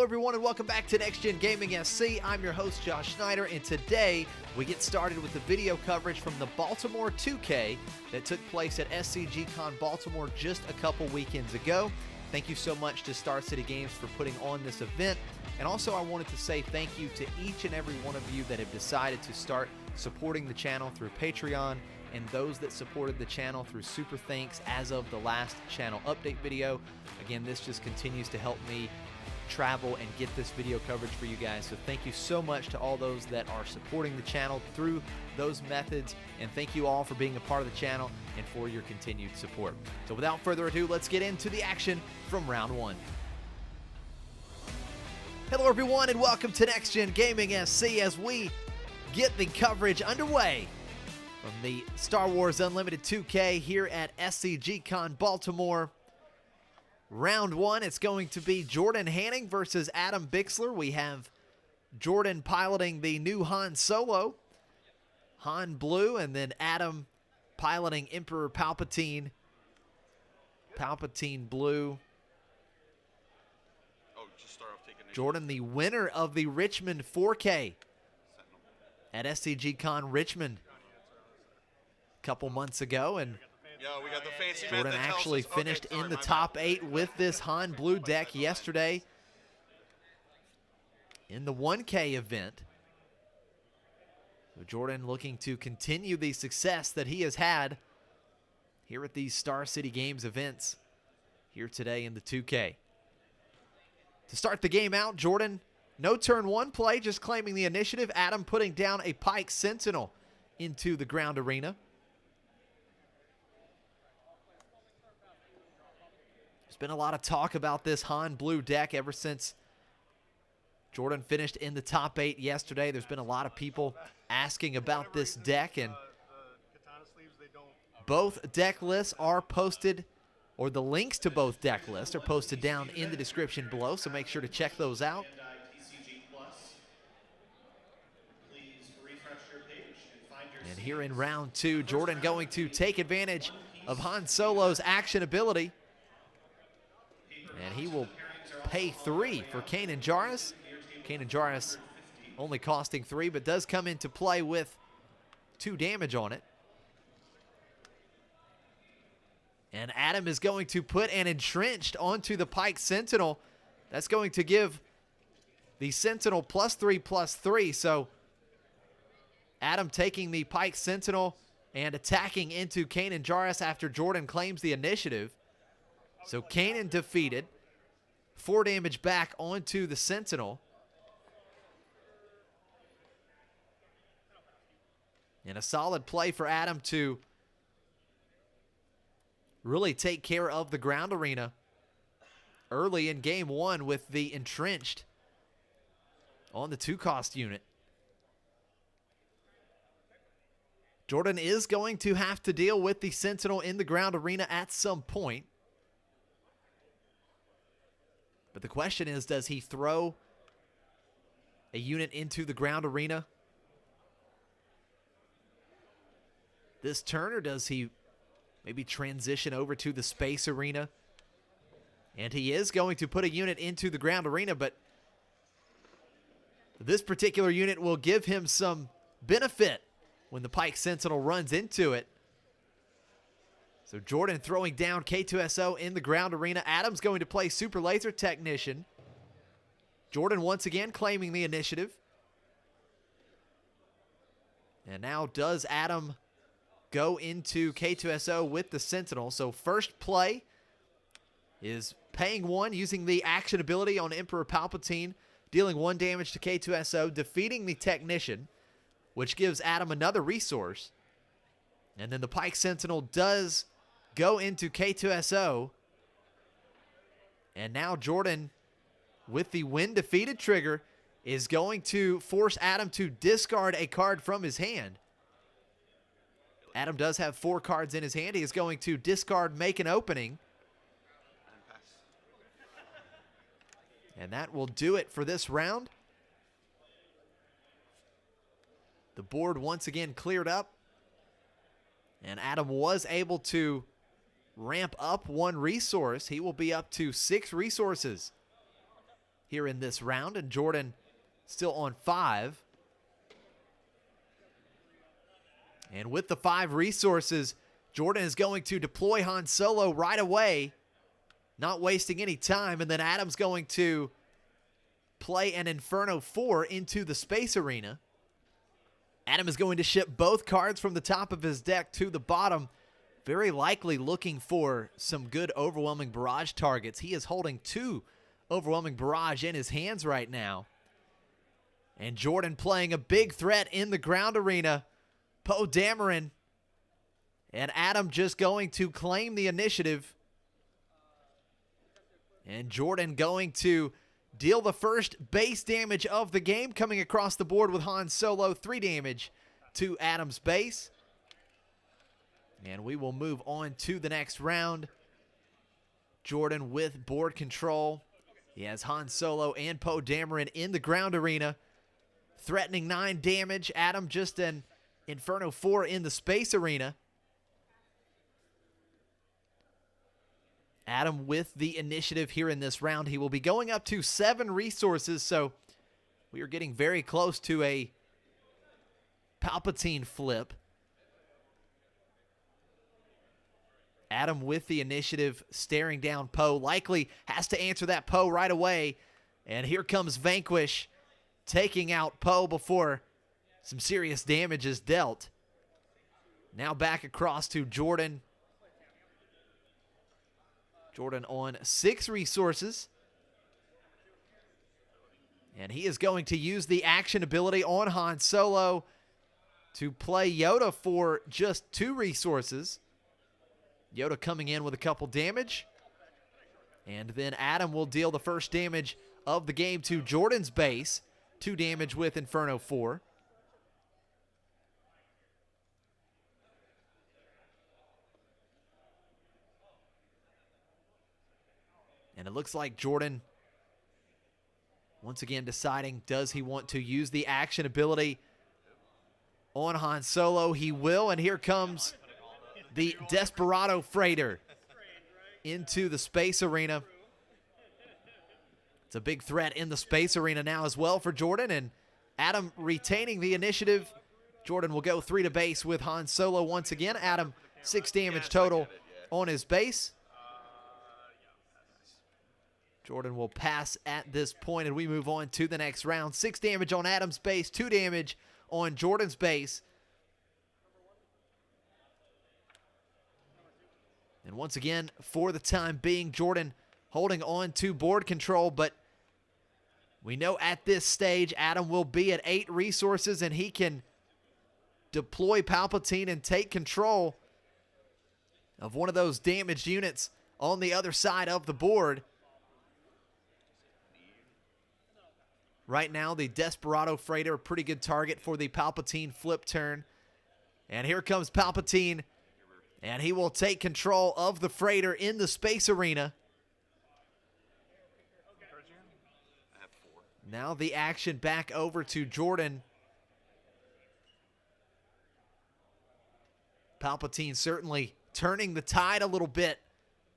everyone, and welcome back to Next Gen Gaming SC. I'm your host, Josh Schneider, and today we get started with the video coverage from the Baltimore 2K that took place at SCG CON Baltimore just a couple weekends ago. Thank you so much to Star City Games for putting on this event. And also I wanted to say thank you to each and every one of you that have decided to start supporting the channel through Patreon, and those that supported the channel through Super Thanks as of the last channel update video. Again, this just continues to help me travel and get this video coverage for you guys. So thank you so much to all those that are supporting the channel through those methods, and thank you all for being a part of the channel and for your continued support. So without further ado, let's get into the action from round one. Hello everyone, and welcome to Next Gen Gaming SC as we get the coverage underway from the Star Wars Unlimited 2K here at SCG CON Baltimore. Round one, it's going to be Jordan Hanning versus Adam Bixler. We have Jordan piloting the new Han Solo, Han Blue, and then Adam piloting Emperor Palpatine, Palpatine Blue. Jordan, the winner of the Richmond 4K at SCG CON Richmond a couple months ago, and we got the fancy Jordan actually finished in the top 8 with this Han Blue deck yesterday in the 1K event. So Jordan looking to continue the success that he has had here at these Star City Games events here today in the 2K. To start the game out, Jordan, no turn one play, just claiming the initiative. Adam putting down a Pike Sentinel into the ground arena. There's been a lot of talk about this Han Blue deck ever since Jordan finished in the top 8 yesterday. There's been a lot of people asking about this deck, and both deck lists are posted, or the links to both deck lists are posted down in the description below, so make sure to check those out. And here in round two, Jordan going to take advantage of Han Solo's action ability. And he will pay 3 for Kanan Jarrus. Kanan Jarrus only costing 3, but does come into play with 2 damage on it. And Adam is going to put an Entrenched onto the Pike Sentinel. That's going to give the Sentinel +3/+3. So Adam taking the Pike Sentinel and attacking into Kanan Jarrus after Jordan claims the initiative. So Kanan defeated. 4 damage back onto the Sentinel. And a solid play for Adam to really take care of the ground arena early in game one with the Entrenched on the 2-cost unit. Jordan is going to have to deal with the Sentinel in the ground arena at some point. But the question is, does he throw a unit into the ground arena this turn, or does he maybe transition over to the space arena? And he is going to put a unit into the ground arena, but this particular unit will give him some benefit when the Pike Sentinel runs into it. So Jordan throwing down K2SO in the ground arena. Adam's going to play Super Laser Technician. Jordan once again claiming the initiative. And now does Adam go into K2SO with the Sentinel. So first play is paying 1 using the action ability on Emperor Palpatine, dealing 1 damage to K2SO, defeating the Technician, which gives Adam another resource. And then the Pike Sentinel does go into K2SO. And now Jordan, with the when defeated trigger, is going to force Adam to discard a card from his hand. Adam does have 4 cards in his hand. He is going to discard Make an Opening. And that will do it for this round. The board once again cleared up. And Adam was able to ramp up 1 resource. He will be up to 6 resources here in this round, and Jordan still on 5. And with the 5 resources, Jordan is going to deploy Han Solo right away, not wasting any time, and then Adam's going to play an Inferno 4 into the Space Arena. Adam is going to ship both cards from the top of his deck to the bottom, very likely looking for some good Overwhelming Barrage targets. He is holding 2 Overwhelming Barrage in his hands right now. And Jordan playing a big threat in the ground arena, Poe Dameron. And Adam just going to claim the initiative. And Jordan going to deal the first base damage of the game, coming across the board with Han Solo. 3 damage to Adam's base. And we will move on to the next round. Jordan with board control. He has Han Solo and Poe Dameron in the ground arena, threatening 9 damage. Adam just an Inferno 4 in the Space Arena. Adam with the initiative here in this round. He will be going up to 7 resources, so we are getting very close to a Palpatine flip. Adam with the initiative, staring down Poe. Likely has to answer that Poe right away. And here comes Vanquish, taking out Poe before some serious damage is dealt. Now back across to Jordan. Jordan on 6 resources. And he is going to use the action ability on Han Solo to play Yoda for just 2 resources. Yoda coming in with a couple damage. And then Adam will deal the first damage of the game to Jordan's base. 2 damage with Inferno 4. And it looks like Jordan once again deciding, does he want to use the action ability on Han Solo? He will, and here comes the Desperado Freighter into the Space Arena. It's a big threat in the Space Arena now as well for Jordan, and Adam retaining the initiative. Jordan will go 3 to base with Han Solo once again. Adam, 6 damage total on his base. Jordan will pass at this point, and we move on to the next round. 6 damage on Adam's base, 2 damage on Jordan's base. And once again, for the time being, Jordan holding on to board control, but we know at this stage Adam will be at 8 resources, and he can deploy Palpatine and take control of one of those damaged units on the other side of the board. Right now, the Desperado Freighter, a pretty good target for the Palpatine flip turn. And here comes Palpatine, and he will take control of the freighter in the Space Arena. Now the action back over to Jordan. Palpatine certainly turning the tide a little bit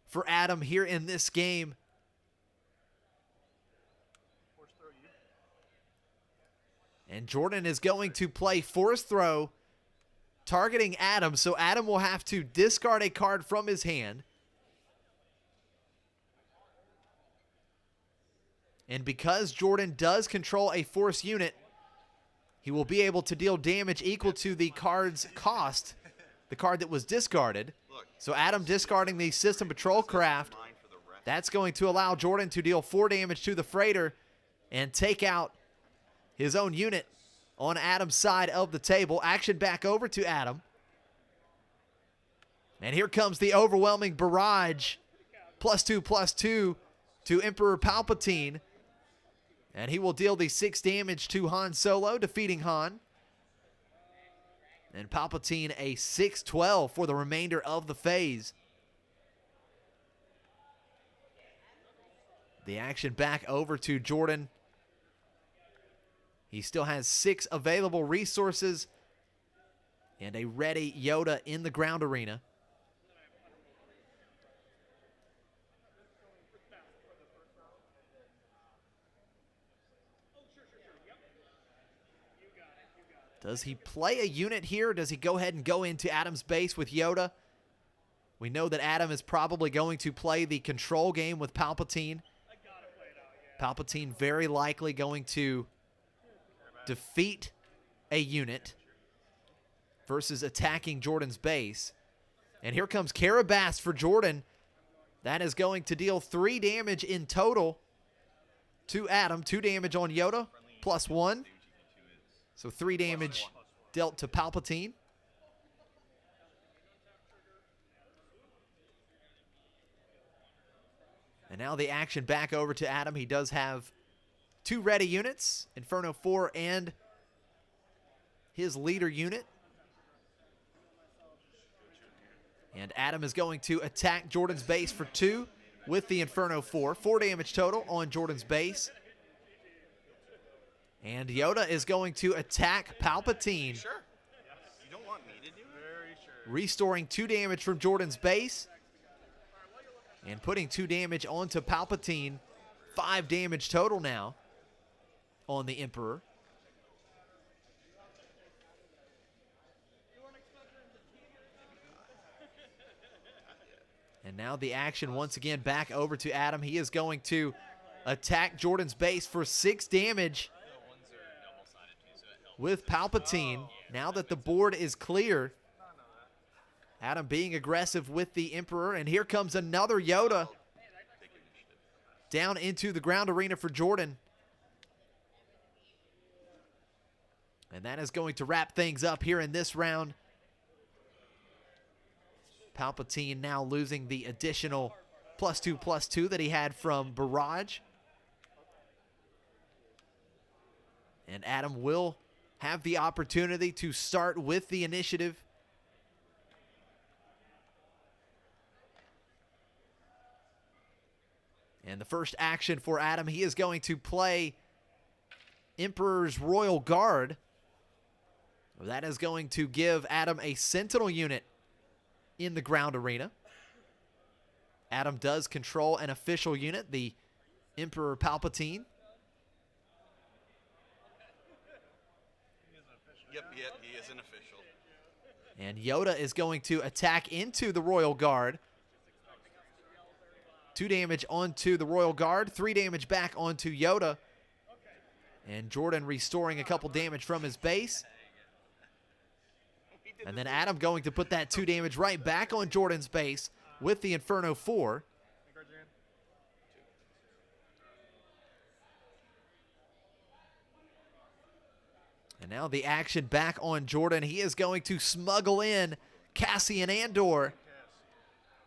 for Adam here in this game. And Jordan is going to play Force Throw, targeting Adam, so Adam will have to discard a card from his hand. And because Jordan does control a Force unit, he will be able to deal damage equal to the card's cost, the card that was discarded. So Adam discarding the System Patrol Craft. That's going to allow Jordan to deal 4 damage to the freighter and take out his own unit on Adam's side of the table. Action back over to Adam. And here comes the Overwhelming Barrage. +2/+2 to Emperor Palpatine. And he will deal the 6 damage to Han Solo, defeating Han. And Palpatine a 6/12 for the remainder of the phase. The action back over to Jordan. He still has 6 available resources and a ready Yoda in the ground arena. Does he play a unit here? Does he go ahead and go into Adam's base with Yoda? We know that Adam is probably going to play the control game with Palpatine. Palpatine very likely going to defeat a unit versus attacking Jordan's base. And here comes Carabas for Jordan. That is going to deal 3 damage in total to Adam. 2 damage on Yoda, +1. So 3 damage dealt to Palpatine. And now the action back over to Adam. He does have 2 ready units, Inferno 4 and his leader unit. And Adam is going to attack Jordan's base for 2 with the Inferno 4. 4 damage total on Jordan's base. And Yoda is going to attack Palpatine. Sure. You don't want me to do it? Very sure. Restoring 2 damage from Jordan's base. And putting 2 damage onto Palpatine. 5 damage total now on the Emperor. And now the action once again back over to Adam. He is going to attack Jordan's base for 6 damage with Palpatine. Now that the board is clear, Adam being aggressive with the Emperor. And here comes another Yoda down into the ground arena for Jordan. And that is going to wrap things up here in this round. Palpatine now losing the additional +2/+2 that he had from Barrage. And Adam will have the opportunity to start with the initiative. And the first action for Adam, he is going to play Emperor's Royal Guard. That is going to give Adam a Sentinel unit in the ground arena. Adam does control an official unit, the Emperor Palpatine. Yep, he is an official. And Yoda is going to attack into the Royal Guard. 2 damage onto the Royal Guard, 3 damage back onto Yoda. And Jordan restoring a couple damage from his base. And then Adam going to put that 2 damage right back on Jordan's base with the Inferno 4. And now the action back on Jordan. He is going to smuggle in Cassian Andor.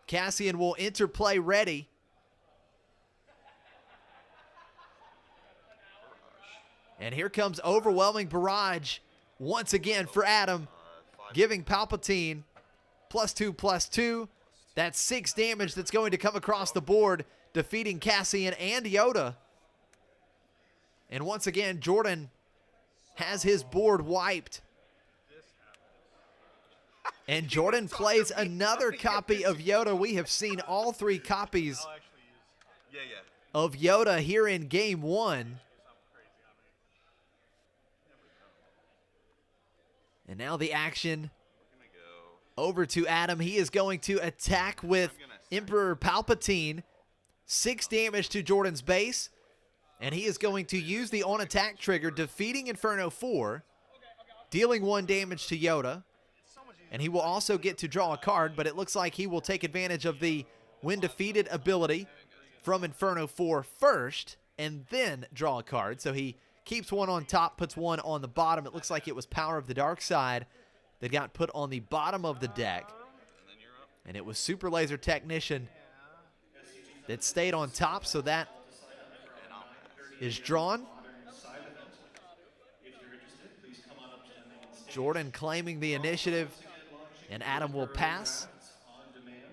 Cassian will enter play ready. And here comes Overwhelming Barrage once again for Adam, giving Palpatine +2/+2. That's 6 damage that's going to come across the board, defeating Cassian and Yoda. And once again, Jordan has his board wiped. And Jordan plays another copy of Yoda. We have seen all 3 copies of Yoda here in game 1. And now the action over to Adam. He is going to attack with Emperor Palpatine. 6 damage to Jordan's base. And he is going to use the on-attack trigger, defeating Inferno 4, dealing 1 damage to Yoda. And he will also get to draw a card, but it looks like he will take advantage of the when defeated ability from Inferno 4 first, and then draw a card. So he keeps 1 on top, puts 1 on the bottom. It looks like it was Power of the Dark Side that got put on the bottom of the deck. And it was Super Laser Technician that stayed on top, so that is drawn. Jordan claiming the initiative, and Adam will pass.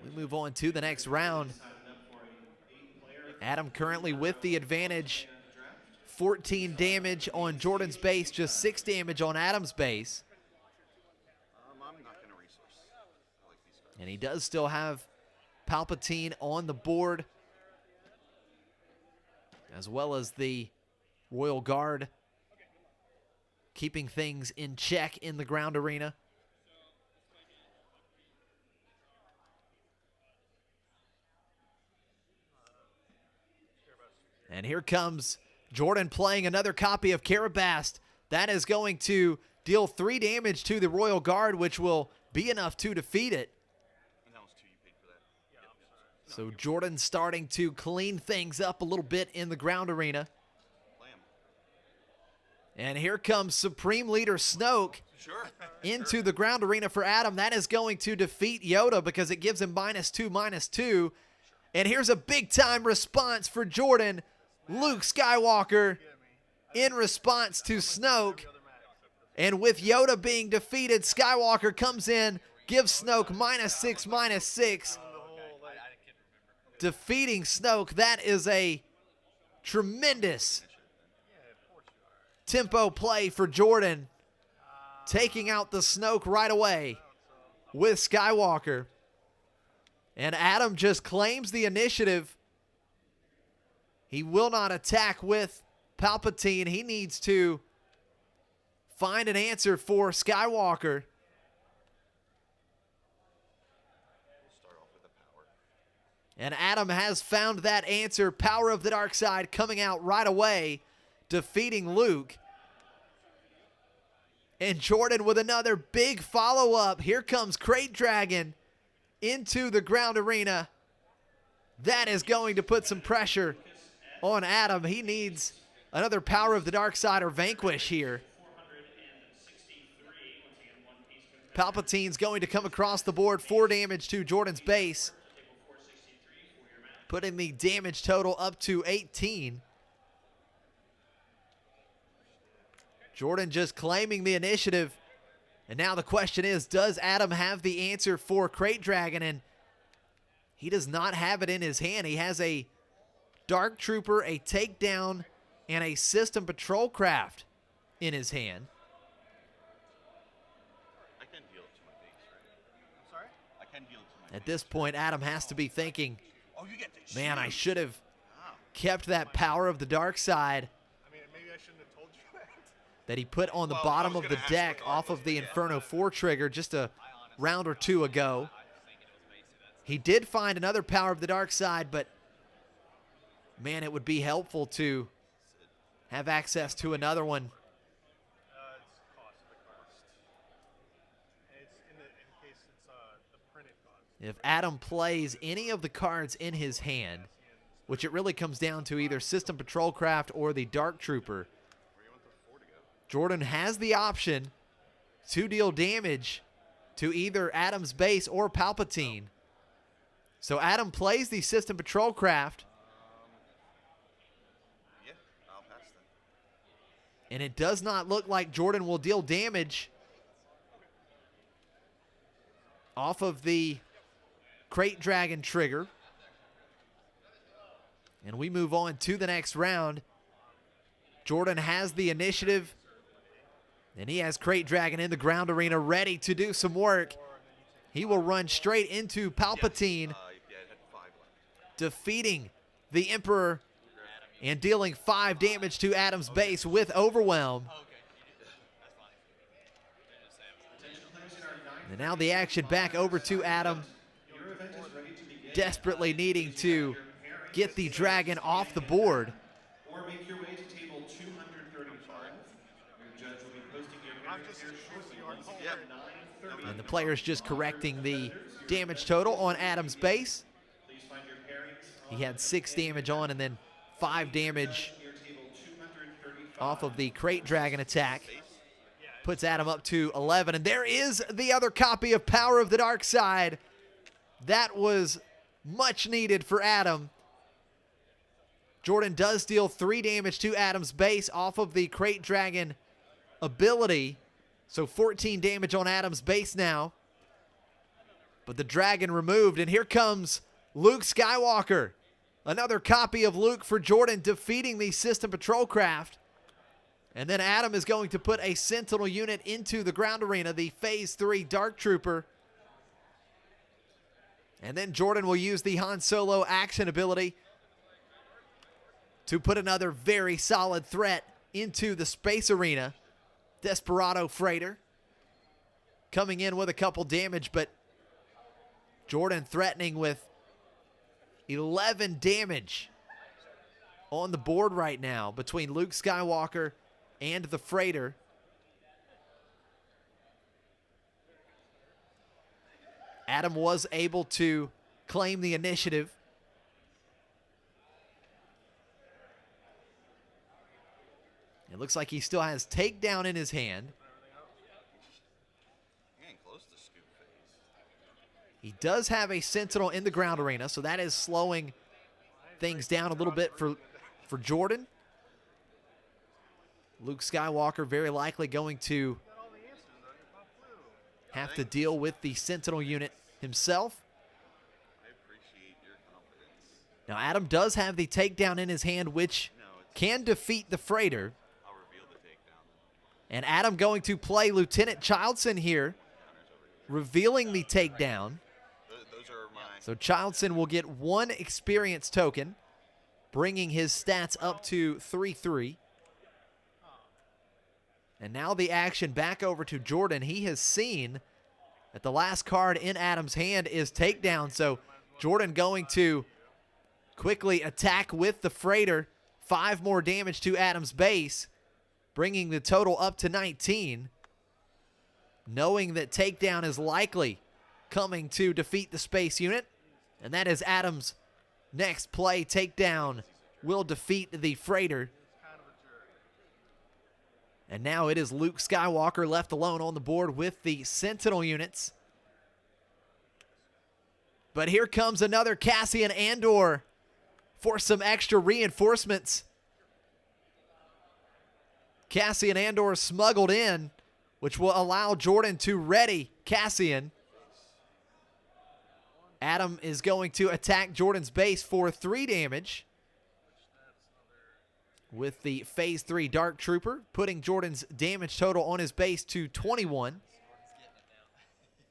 We move on to the next round. Adam currently with the advantage. 14 damage on Jordan's base, just 6 damage on Adam's base. And he does still have Palpatine on the board, as well as the Royal Guard keeping things in check in the ground arena. And here comes Jordan playing another copy of Karabast. That is going to deal 3 damage to the Royal Guard, which will be enough to defeat it. So Jordan starting to clean things up a little bit in the ground arena. And here comes Supreme Leader Snoke into the ground arena for Adam. That is going to defeat Yoda because it gives him -2/-2. And here's a big-time response for Jordan. Luke Skywalker in response to Snoke. And with Yoda being defeated, Skywalker comes in, gives Snoke -6/-6. Defeating Snoke. That is a tremendous tempo play for Jordan. Taking out the Snoke right away with Skywalker. And Adam just claims the initiative. He will not attack with Palpatine. He needs to find an answer for Skywalker. And Adam has found that answer. Power of the dark side coming out right away, defeating Luke. And Jordan with another big follow-up. Here comes Crate Dragon into the ground arena. That is going to put some pressure on Adam. He needs another Power of the Dark Side or Vanquish here. Palpatine's going to come across the board. 4 damage to Jordan's base, putting the damage total up to 18. Jordan just claiming the initiative. And now the question is, does Adam have the answer for Crate Dragon? And he does not have it in his hand. He has a Dark Trooper, a Takedown, and a System Patrol Craft in his hand. I can deal it to my base, right? I'm sorry? I can deal it to my At this point, Adam has to be thinking, oh, you get to man, I should have Wow. kept that Power of the Dark Side I mean, maybe I shouldn't have told you that. that he put on the Well, bottom I was of the gonna ask deck what off was of the it. Inferno 4 trigger just a round or two ago. He did find another Power of the Dark Side, but man, it would be helpful to have access to another one. It's cost, the cost. It's in case it's the printed cost. If Adam plays any of the cards in his hand, which it really comes down to either System Patrol Craft or the Dark Trooper, Jordan has the option to deal damage to either Adam's base or Palpatine. So Adam plays the System Patrol Craft, Yeah, I'll pass then. and it does not look like Jordan will deal damage off of the Crate Dragon trigger. And we move on to the next round. Jordan has the initiative, and he has Crate Dragon in the ground arena ready to do some work. He will run straight into Palpatine, Yeah, it had 5 left. defeating the Emperor and dealing 5 damage to Adam's base with Overwhelm. And now the action back over to Adam, desperately needing to get the dragon off the board. Or make your way to table 235. Your judge will be posting your pairs here shortly. Once again, 9:30. And the player's just correcting the damage total on Adam's base. Please find your pairings He had 6 damage on and then 5 damage near table 235. off of the Crate Dragon attack. Puts Adam up to 11. And there is the other copy of Power of the Dark Side. That was much needed for Adam. Jordan does deal 3 damage to Adam's base off of the Crate Dragon ability. So 14 damage on Adam's base now. But the dragon removed. And here comes Luke Skywalker. Another copy of Luke for Jordan, defeating the System Patrol Craft. And then Adam is going to put a Sentinel unit into the ground arena, the Phase 3 Dark Trooper. And then Jordan will use the Han Solo action ability to put another very solid threat into the space arena. Desperado Freighter coming in with a couple damage, but Jordan threatening with 11 damage on the board right now between Luke Skywalker and the Freighter. Adam was able to claim the initiative. It looks like he still has takedown in his hand. Getting close to scoop phase. He does have a Sentinel in the ground arena, so that is slowing things down a little bit for Jordan. Luke Skywalker very likely going to have to deal with the Sentinel unit himself. I appreciate your confidence. Now, Adam does have the takedown in his hand, which can defeat the Freighter. I'll reveal the takedown. And Adam going to play Lieutenant Childson here, revealing the takedown. Those are mine. So Childson will get 1 experience token, bringing his stats up to 3-3. And now the action back over to Jordan. He has seen that the last card in Adam's hand is takedown. So Jordan going to quickly attack with the Freighter. 5 more damage to Adam's base, bringing the total up to 19. Knowing that takedown is likely coming to defeat the space unit. And that is Adam's next play. Takedown will defeat the Freighter. And now it is Luke Skywalker left alone on the board with the Sentinel units. But here comes another Cassian Andor for some extra reinforcements. Cassian Andor smuggled in, which will allow Jordan to ready Cassian. Adam is going to attack Jordan's base for 3 damage with the Phase 3 Dark Trooper, putting Jordan's damage total on his base to 21.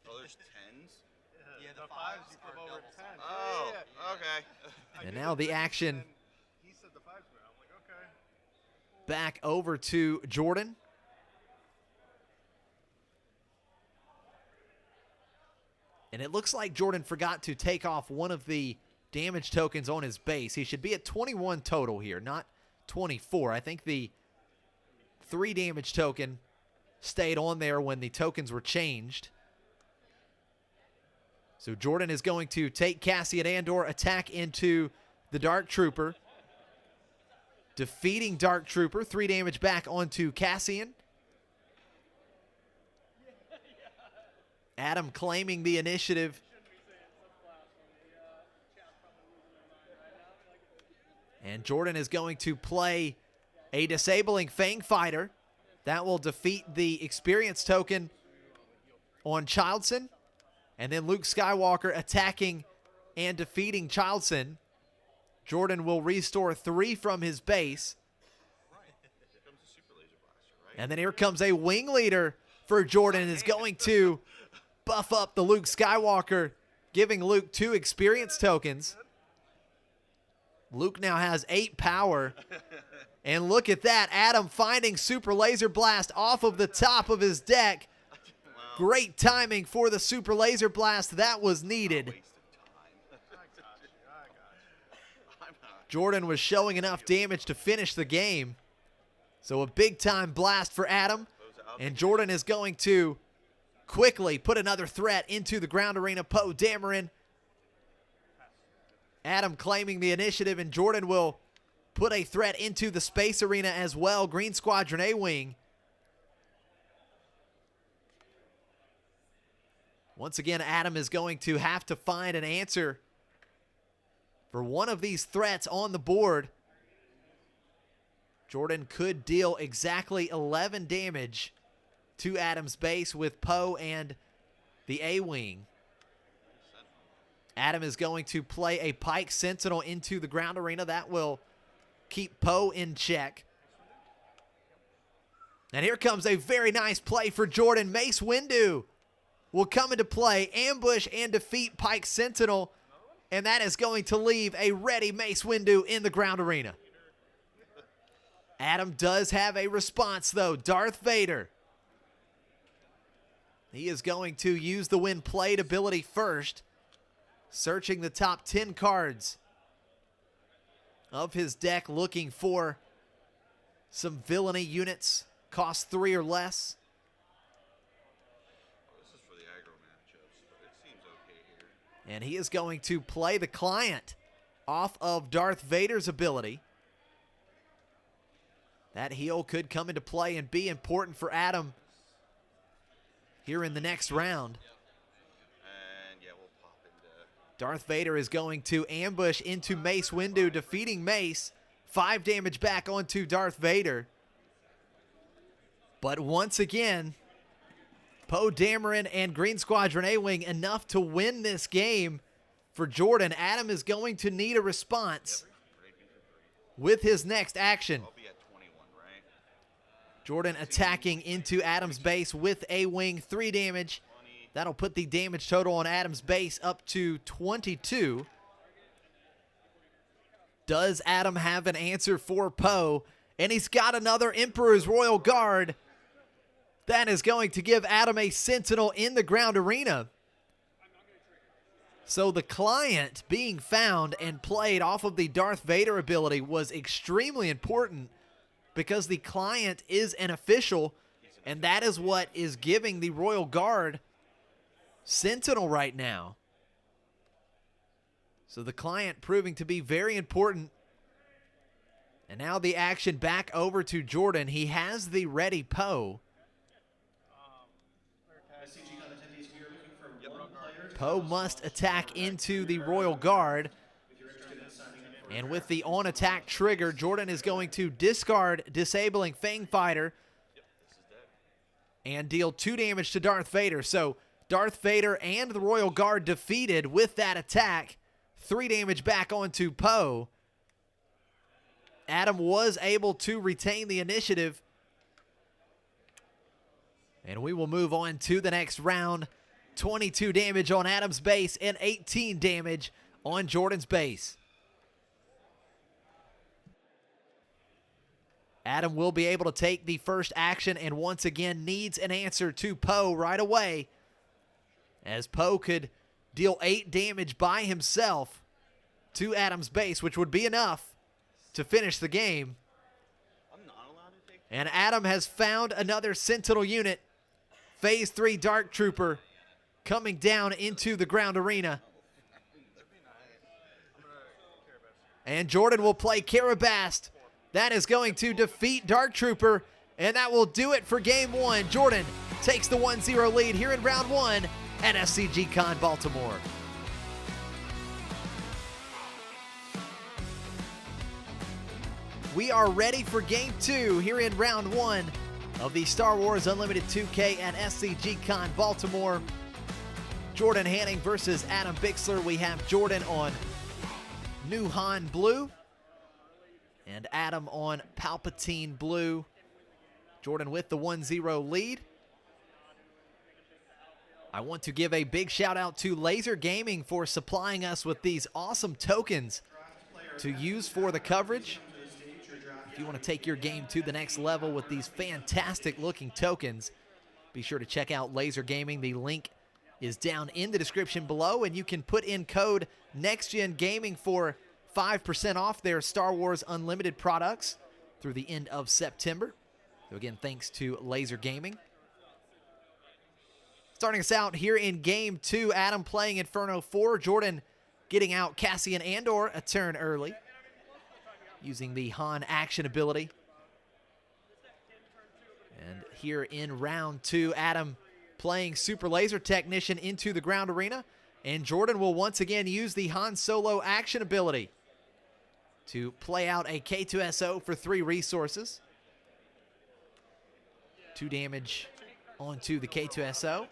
Oh, there's 10s? Yeah, the 5s you flip over 10. Oh, okay. And now the action He said the 5s were. I'm like, okay. back over to Jordan. And it looks like Jordan forgot to take off one of the damage tokens on his base. He should be at 21 total here, not 24. I think the 3 damage token stayed on there when the tokens were changed. So Jordan is going to take Cassian Andor, attack into the Dark Trooper. Defeating Dark Trooper, 3 damage back onto Cassian. Adam claiming the initiative. And Jordan is going to play a disabling Fang Fighter. That will defeat the experience token on Childson. And then Luke Skywalker attacking and defeating Childson. Jordan will restore 3 from his base. And then here comes a wing leader for Jordan. Is going to buff up the Luke Skywalker, giving Luke 2 experience tokens. Luke now has 8 power. And look at that. Adam finding Super Laser Blast off of the top of his deck. Great timing for the Super Laser Blast. That was needed. Jordan was showing enough damage to finish the game. So a big time blast for Adam. And Jordan is going to quickly put another threat into the ground arena. Poe Dameron. Adam claiming the initiative, and Jordan will put a threat into the space arena as well. Green Squadron A-Wing. Once again, Adam is going to have to find an answer for one of these threats on the board. Jordan could deal exactly 11 damage to Adam's base with Poe and the A-Wing. Adam is going to play a Pike Sentinel into the ground arena. That will keep Poe in check. And here comes a very nice play for Jordan. Mace Windu will come into play, ambush and defeat Pike Sentinel. And that is going to leave a ready Mace Windu in the ground arena. Adam does have a response, though. Darth Vader He is going to use the when played ability first, searching the top 10 cards of his deck, looking for some villainy units, cost 3 or less. This is for the aggro matchups, but it seems okay here. And he is going to play the client off of Darth Vader's ability. That heal could come into play and be important for Adam here in the next round. And yeah, we'll pop into... Darth Vader is going to ambush into Mace Windu, defeating Mace. 5 damage back onto Darth Vader. But once again, Poe Dameron and Green Squadron A-Wing enough to win this game for Jordan. Adam is going to need a response with his next action. I'll be at 21, right? Jordan attacking into Adam's base with A-Wing, 3 damage. That'll put the damage total on Adam's base up to 22. Does Adam have an answer for Poe? And he's got another Emperor's Royal Guard. That is going to give Adam a Sentinel in the ground arena. So the client being found and played off of the Darth Vader ability was extremely important, because the client is an official, and that is what is giving the Royal Guard Sentinel right now. So the client proving to be very important. And now the action back over to Jordan. He has the ready Poe. SCG CON attendees, we are looking for one player to Poe must attack into the Royal Guard. if you're interested in signing up for And with the on-attack trigger, Jordan is going to discard Disabling Fang Fighter and deal 2 damage to Darth Vader. So Darth Vader and the Royal Guard defeated with that attack. 3 damage back onto Poe. Adam was able to retain the initiative. And we will move on to the next round. 22 damage on Adam's base and 18 damage on Jordan's base. Adam will be able to take the first action and once again needs an answer to Poe right away, as Poe could deal 8 damage by himself to Adam's base, which would be enough to finish the game. I'm not allowed to take... And Adam has found another Sentinel unit. Phase 3 Dark Trooper coming down into the ground arena. And Jordan will play Karabast. That is going to defeat Dark Trooper, and that will do it for game 1. Jordan takes the 1-0 lead here in round 1 at SCG CON Baltimore. We are ready for game 2 here in round 1 of the Star Wars Unlimited 2K at SCG CON Baltimore. Jordan Hanning versus Adam Bixler. We have Jordan on New Han Blue and Adam on Palpatine Blue. Jordan with the 1-0 lead. I want to give a big shout out to Laser Gaming for supplying us with these awesome tokens to use for the coverage. If you want to take your game to the next level with these fantastic looking tokens, be sure to check out Laser Gaming. The link is down in the description below, and you can put in code NextGenGaming for 5% off their Star Wars Unlimited products through the end of September. So again, thanks to Laser Gaming. Starting us out here in game 2, Adam playing Inferno 4, Jordan getting out Cassian Andor a turn early, using the Han action ability. And here in round 2, Adam playing Super Laser Technician into the ground arena, and Jordan will once again use the Han Solo action ability to play out a K2SO for 3 resources. 2 damage onto the K2SO.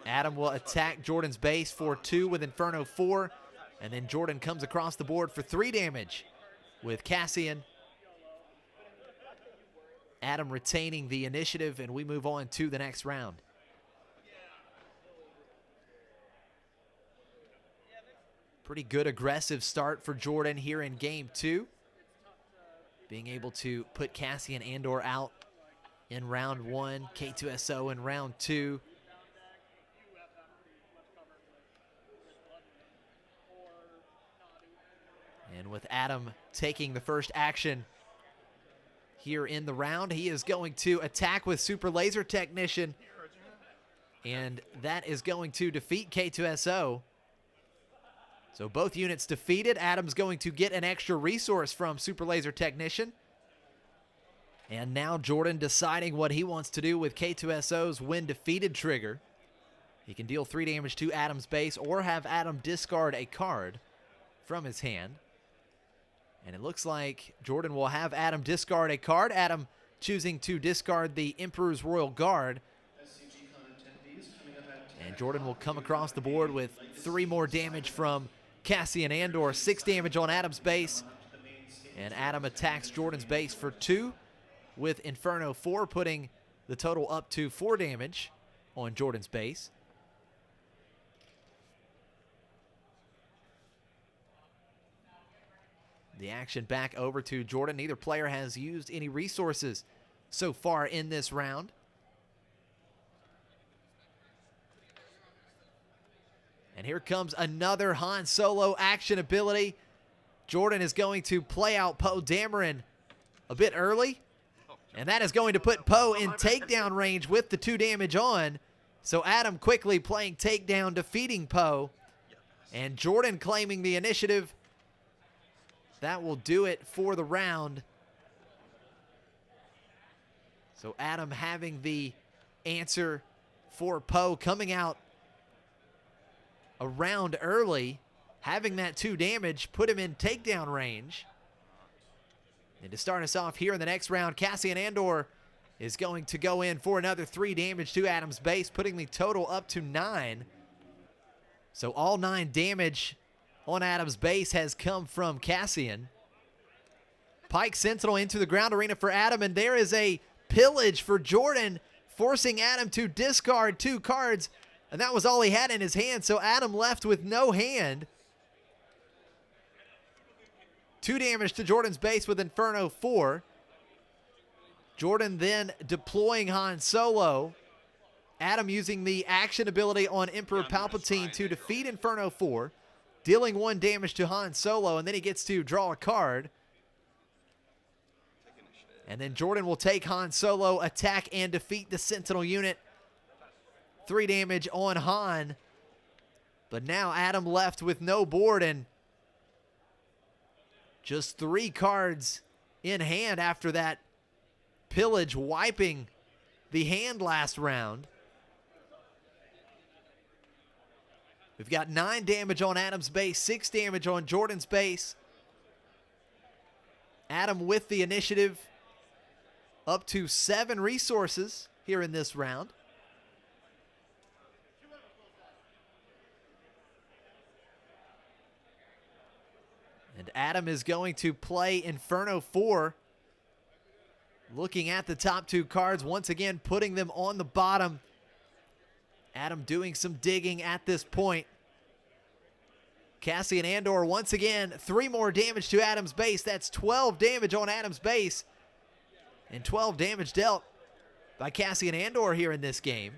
Adam will attack Jordan's base for 2 with Inferno 4, and then Jordan comes across the board for 3 damage with Cassian. Adam retaining the initiative, and we move on to the next round. Pretty good aggressive start for Jordan here in game 2. Being able to put Cassian Andor out in round 1, K2SO in round 2. And with Adam taking the first action here in the round, he is going to attack with Super Laser Technician, and that is going to defeat K2SO. So both units defeated. Adam's going to get an extra resource from Super Laser Technician. And now Jordan deciding what he wants to do with K2SO's when defeated trigger. He can deal 3 damage to Adam's base or have Adam discard a card from his hand. And it looks like Jordan will have Adam discard a card. Adam choosing to discard the Emperor's Royal Guard. SCG CON attendees coming up at 10 And Jordan will come across the board with 3 more damage from Cassian Andor, 6 damage on Adam's base. And Adam attacks Jordan's base for 2 with Inferno 4, putting the total up to 4 damage on Jordan's base. The action back over to Jordan. Neither player has used any resources so far in this round. And here comes another Han Solo action ability. Jordan is going to play out Poe Dameron a bit early. And that is going to put Poe in takedown range with the 2 damage on. So Adam quickly playing takedown, defeating Poe. And Jordan claiming the initiative. That will do it for the round. So Adam having the answer for Poe, coming out a round early, having that 2 damage, put him in takedown range. And to start us off here in the next round, Cassian Andor is going to go in for another 3 damage to Adam's base, putting the total up to 9. So all 9 damage on Adam's base has come from Cassian. Pike Sentinel into the ground arena for Adam, and there is a pillage for Jordan, forcing Adam to discard 2 cards, and that was all he had in his hand, so Adam left with no hand. 2 damage to Jordan's base with Inferno 4. Jordan then deploying Han Solo. Adam using the action ability on Emperor Palpatine to defeat Inferno 4, dealing 1 damage to Han Solo, and then he gets to draw a card. And then Jordan will take Han Solo, attack and defeat the Sentinel unit. 3 damage on Han. But now Adam left with no board and just 3 cards in hand after that pillage, wiping the hand last round. We've got 9 damage on Adam's base, 6 damage on Jordan's base. Adam with the initiative, up to 7 resources here in this round. And Adam is going to play Inferno 4. Looking at the top 2 cards, once again putting them on the bottom. Adam doing some digging at this point. Cassian Andor once again, 3 more damage to Adam's base. That's 12 damage on Adam's base. And 12 damage dealt by Cassian Andor here in this game.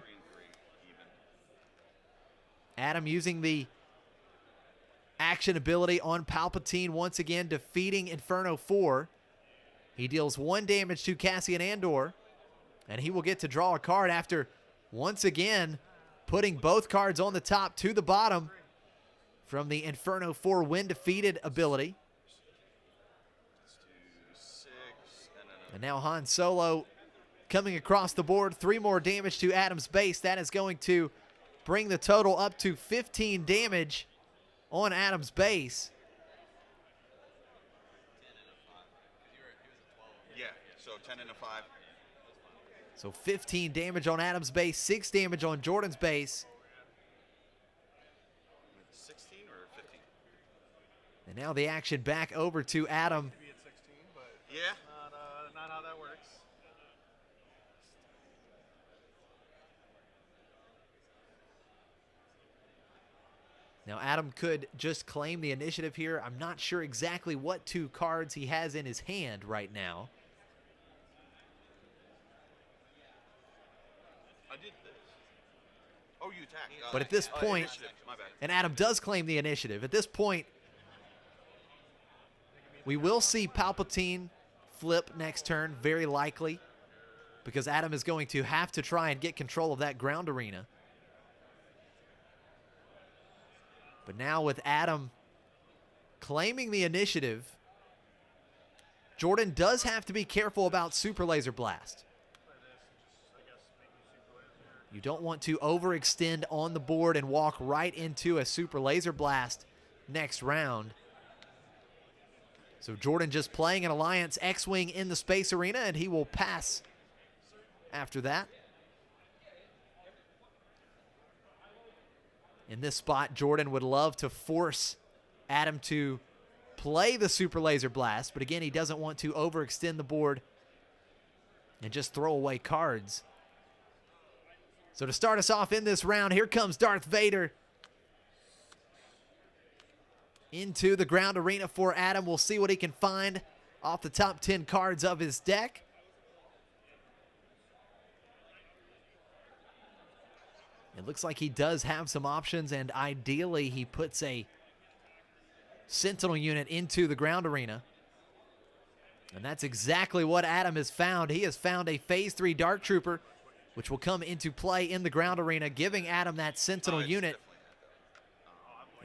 Adam using the action ability on Palpatine, once again defeating Inferno 4. He deals 1 damage to Cassian Andor, and he will get to draw a card after once again putting both cards on the top to the bottom from the Inferno 4 when defeated ability. And now Han Solo coming across the board, 3 more damage to Adam's base. That is going to bring the total up to 15 damage on Adam's base. Yeah, so 10 and a 5. So 15 damage on Adam's base, 6 damage on Jordan's base. 16 or 15? And now the action back over to Adam. Maybe it's 16, but Yeah. not how that works. Now Adam could just claim the initiative here. I'm not sure exactly what 2 cards he has in his hand right now. Oh, you attack. But at this point, Initiative. My bad. and Adam does claim the initiative. At this point, we will see Palpatine flip next turn, very likely, because Adam is going to have to try and get control of that ground arena. But now with Adam claiming the initiative, Jordan does have to be careful about Super Laser Blast. You don't want to overextend on the board and walk right into a Super Laser Blast next round. So Jordan just playing an Alliance X-Wing in the Space Arena, and he will pass after that. In this spot, Jordan would love to force Adam to play the Super Laser Blast, but again, he doesn't want to overextend the board and just throw away cards. So to start us off in this round, here comes Darth Vader into the ground arena for Adam. We'll see what he can find off the top 10 cards of his deck. It looks like he does have some options, and ideally he puts a Sentinel unit into the ground arena. And that's exactly what Adam has found. He has found a Phase 3 Dark Trooper, which will come into play in the ground arena, giving Adam that Sentinel unit.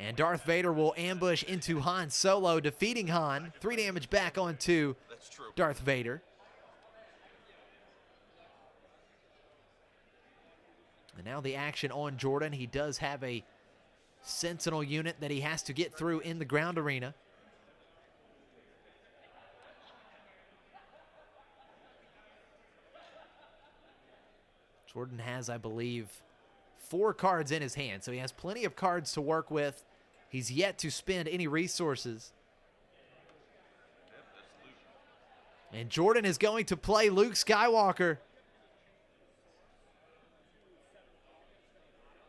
And Darth Vader will ambush into Han Solo, defeating Han. 3 damage back onto Darth Vader. And now the action on Jordan. He does have a Sentinel unit that he has to get through in the ground arena. Jordan has, I believe, 4 cards in his hand, so he has plenty of cards to work with. He's yet to spend any resources. And Jordan is going to play Luke Skywalker.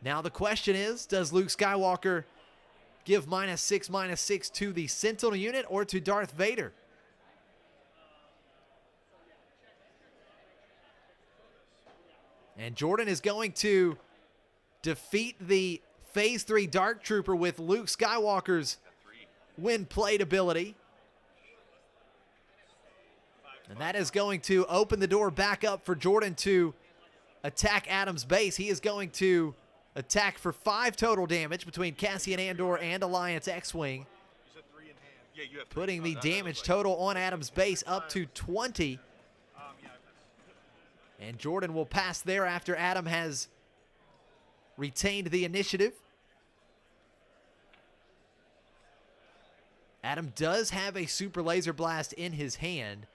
Now the question is, does Luke Skywalker give -6/-6 to the Sentinel unit or to Darth Vader? And Jordan is going to defeat the Phase 3 Dark Trooper with Luke Skywalker's when played ability. And that is going to open the door back up for Jordan to attack Adam's base. He is going to attack for 5 total damage between Cassian Andor and Alliance X-Wing, putting the damage total on Adam's base up to 20. And Jordan will pass there after Adam has retained the initiative. Adam does have a Super Laser Blast in his hand.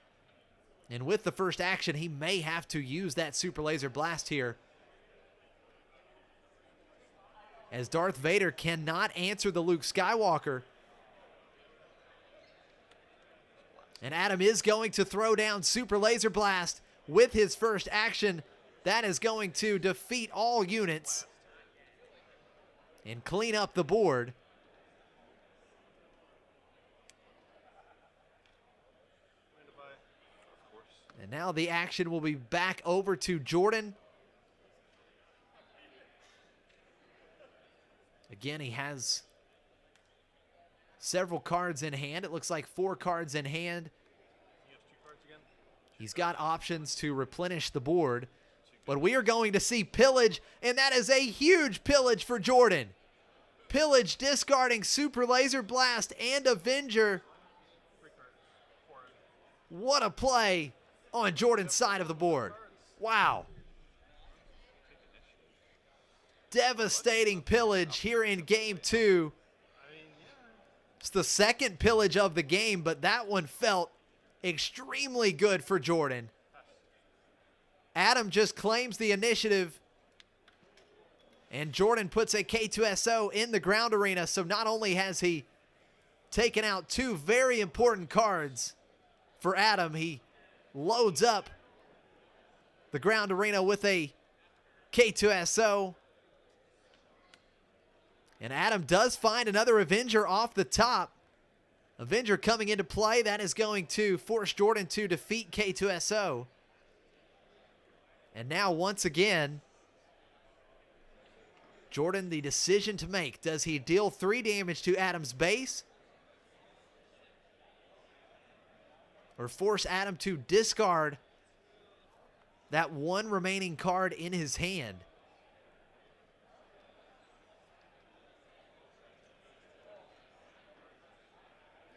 And with the first action, he may have to use that Super Laser Blast here, as Darth Vader cannot answer the Luke Skywalker. And Adam is going to throw down Super Laser Blast with his first action. That is going to defeat all units and clean up the board. And now the action will be back over to Jordan. Again, he has several cards in hand. It looks like 4 cards in hand. He's got options to replenish the board. But we are going to see pillage, and that is a huge pillage for Jordan. Pillage discarding Super Laser Blast and Avenger. What a play on Jordan's side of the board. Wow. Devastating pillage here in game 2. It's the second pillage of the game, but that one felt extremely good for Jordan. Adam just claims the initiative, and Jordan puts a K2SO in the ground arena, so not only has he taken out 2 very important cards for Adam, he loads up the ground arena with a K2SO. And Adam does find another Avenger off the top. Avenger coming into play. That is going to force Jordan to defeat K2SO. And now, once again, Jordan, the decision to make. Does he deal 3 damage to Adam's base? Or force Adam to discard that 1 remaining card in his hand?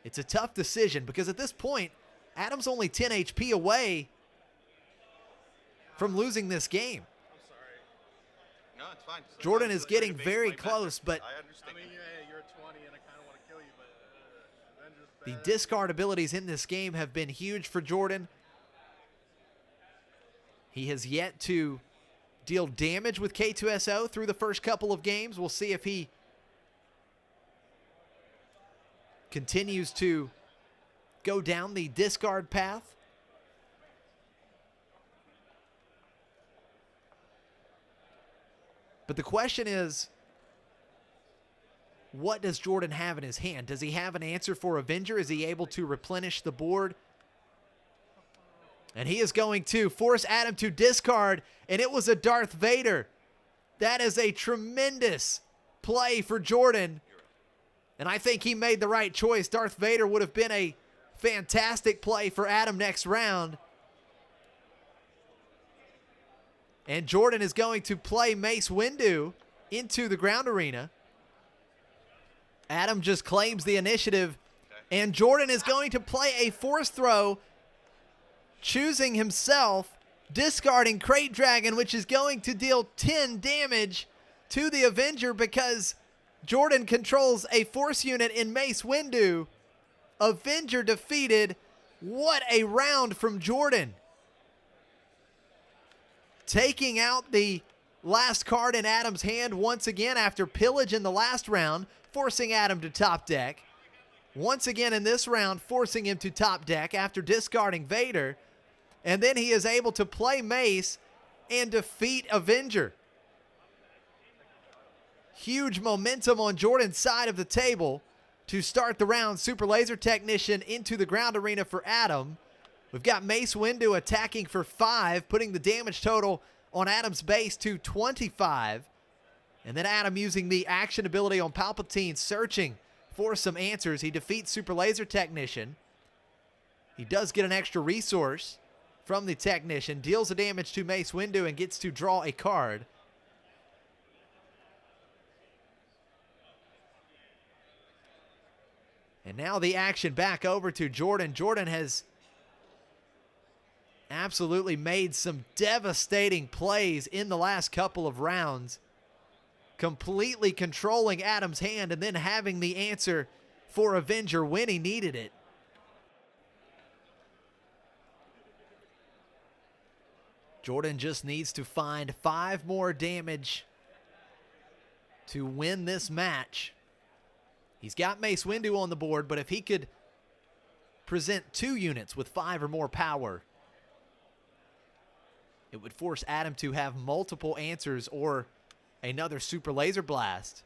It's a tough decision because at this point, Adam's only 10 HP away from losing this game. I'm sorry. No, it's fine. Jordan is getting Base very play close, but I understand. I mean, yeah, you're 20 and I kind of want to kill you, but Avengers the bad. discard abilities in this game have been huge for Jordan. He has yet to deal damage with K2SO through the first couple of games. We'll see if he continues to go down the discard path. But the question is, what does Jordan have in his hand? Does he have an answer for Avenger? Is he able to replenish the board? And he is going to force Adam to discard, and it was a Darth Vader. That is a tremendous play for Jordan. And I think he made the right choice. Darth Vader would have been a fantastic play for Adam next round. And Jordan is going to play Mace Windu into the ground arena. Adam just claims the initiative. And Jordan is going to play a force throw, choosing himself, discarding Crate Dragon, which is going to deal 10 damage to the Avenger because Jordan controls a force unit in Mace Windu. Avenger defeated. What a round from Jordan. Taking out the last card in Adam's hand once again after pillage in the last round, forcing Adam to top deck. Once again in this round, forcing him to top deck after discarding Vader. And then he is able to play Mace and defeat Avenger. Huge momentum on Jordan's side of the table to start the round. Super Laser Technician into the ground arena for Adam. We've got Mace Windu attacking for 5, putting the damage total on Adam's base to 25. And then Adam using the action ability on Palpatine, searching for some answers. He defeats Super Laser Technician. He does get an extra resource from the Technician, deals the damage to Mace Windu, and gets to draw a card. And now the action back over to Jordan. Jordan has absolutely made some devastating plays in the last couple of rounds, completely controlling Adam's hand and then having the answer for Avenger when he needed it. Jordan just needs to find 5 more damage to win this match. He's got Mace Windu on the board, but if he could present 2 units with 5 or more power, it would force Adam to have multiple answers or another Super Laser Blast.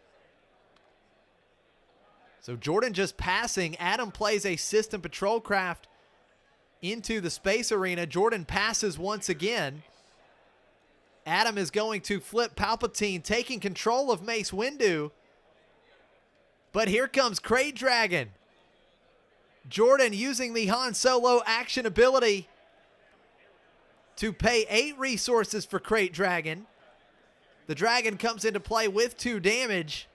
So Jordan just passing. Adam plays a System Patrol Craft into the space arena. Jordan passes once again. Adam is going to flip Palpatine, taking control of Mace Windu. But here comes Crate Dragon. Jordan using the Han Solo action ability to pay 8 resources for Crate Dragon. The Dragon comes into play with 2 damage.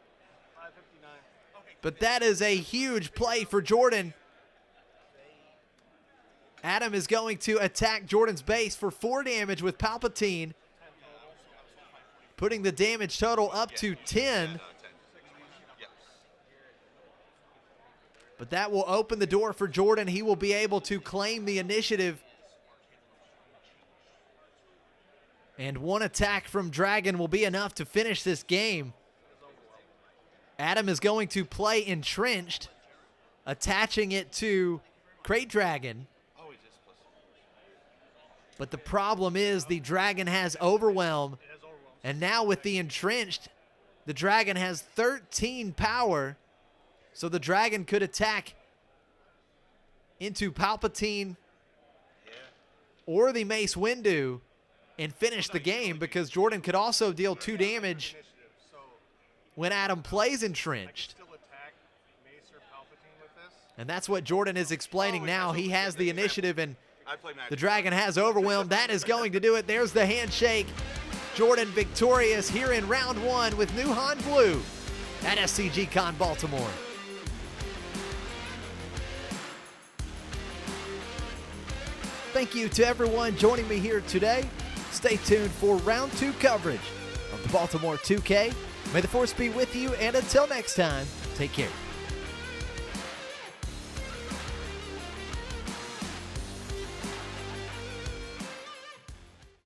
But that is a huge play for Jordan. Adam is going to attack Jordan's base for 4 damage with Palpatine, putting the damage total up to 10. But that will open the door for Jordan. He will be able to claim the initiative. And 1 attack from Dragon will be enough to finish this game. Adam is going to play Entrenched, attaching it to Crate Dragon. But the problem is the Dragon has Overwhelm. And now with the Entrenched, the Dragon has 13 power. So the Dragon could attack into Palpatine or the Mace Windu and finish the game, because Jordan could also deal 2 damage when Adam plays I can entrenched. still attack Mace or Palpatine with this. And that's what Jordan is explaining now. He has the initiative, and I play Magic. the Dragon has overwhelmed. That is going to do it. There's the handshake. Jordan victorious here in round 1 with new Han Blue at SCG CON Baltimore. Thank you to everyone joining me here today. Stay tuned for round 2 coverage of the Baltimore 2K. May the force be with you, and until next time, take care.